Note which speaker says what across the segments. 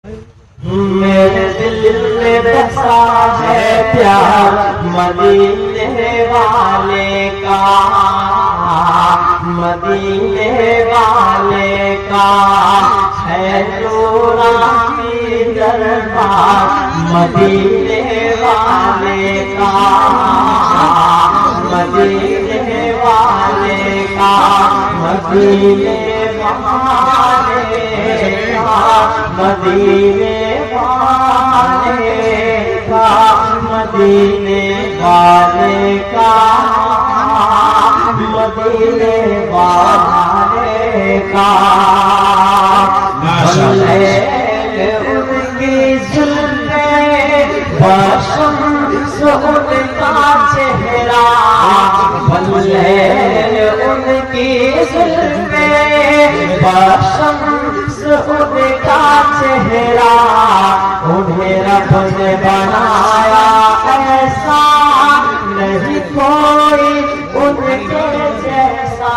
Speaker 1: میرے دل میں بسا ہے پیار مدینے والے کا، مدینے والے کا ہے نورانی دربار، مدینے والے کا، مدینے والے کا، مدینے والے کا، مدینے والے کا، مدینے والے کا، مدینے والے کا، ان کی زلفیں بشمس ان کا چہرہ، ان کی زلفیں بشمس ان کا چہرہ، انہیں رب نے بنایا ایسا نہیں کوئی ان کے جیسا،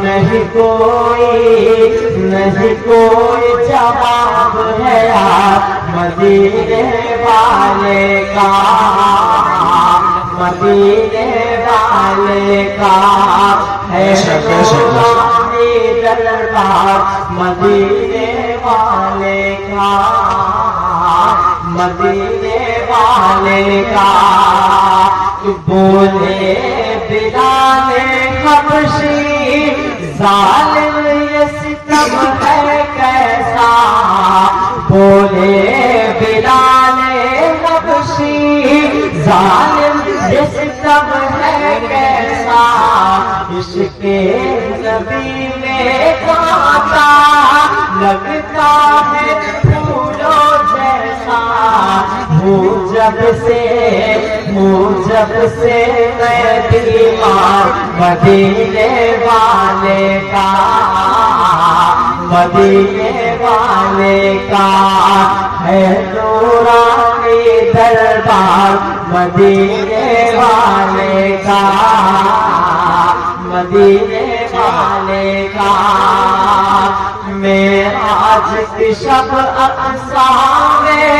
Speaker 1: نہیں کوئی جواب ہے مدینے والے کا، مدینے والے کا ہے نورانی دربار، مدینے والے کا، مدینے والے کا۔ بولے بلال حبشی ظالم یہ ستم ہے کیسا، بولے بلال حبشی ظالم یہ ستم ہے کیسا، عشق نبی میں کانٹا لگتا ہے پھولوں جیسا، جب سے میں بیمار مدینے والے کا، مدینے والے کا ہے نورانی دربار، مدینے والے کا، مدینے والے کا۔ معراج کی شب اقصیٰ میں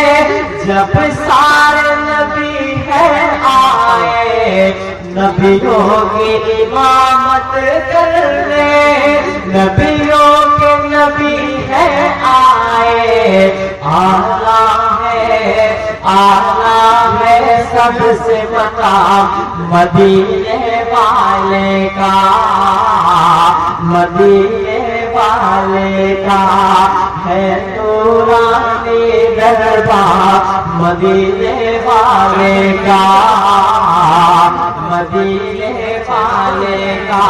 Speaker 1: جب سارے نبی ہے آئے، نبیوں کی امامت کرنے، نبیوں کے نبی ہے آئے، آلہ ہے سب سے مقام مدینے والے کا، مدینے والے کا ہے نورانی دربار، مدینے والے کا، مدینے والے کا۔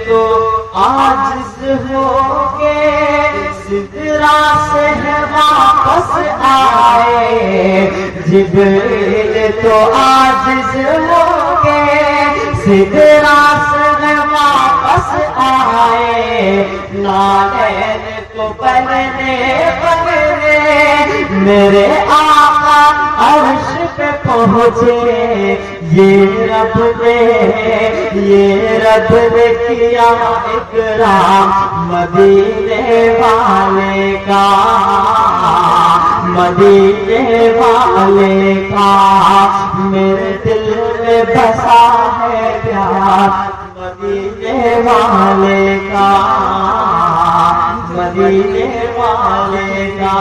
Speaker 1: تو عاجز ہو کے سدرا سے واپس آئے، جبریل تو عاجز ہو کے سدرا سے واپس آئے، نالین کو بننے میرے آقا عرش پہ پہنچے، یہ رب نے کیا اکرام مدینے والے کا، مدینے والے کا۔ میرے دل میں بسا ہے پیار مدینے والے کا، مدینے والے کا۔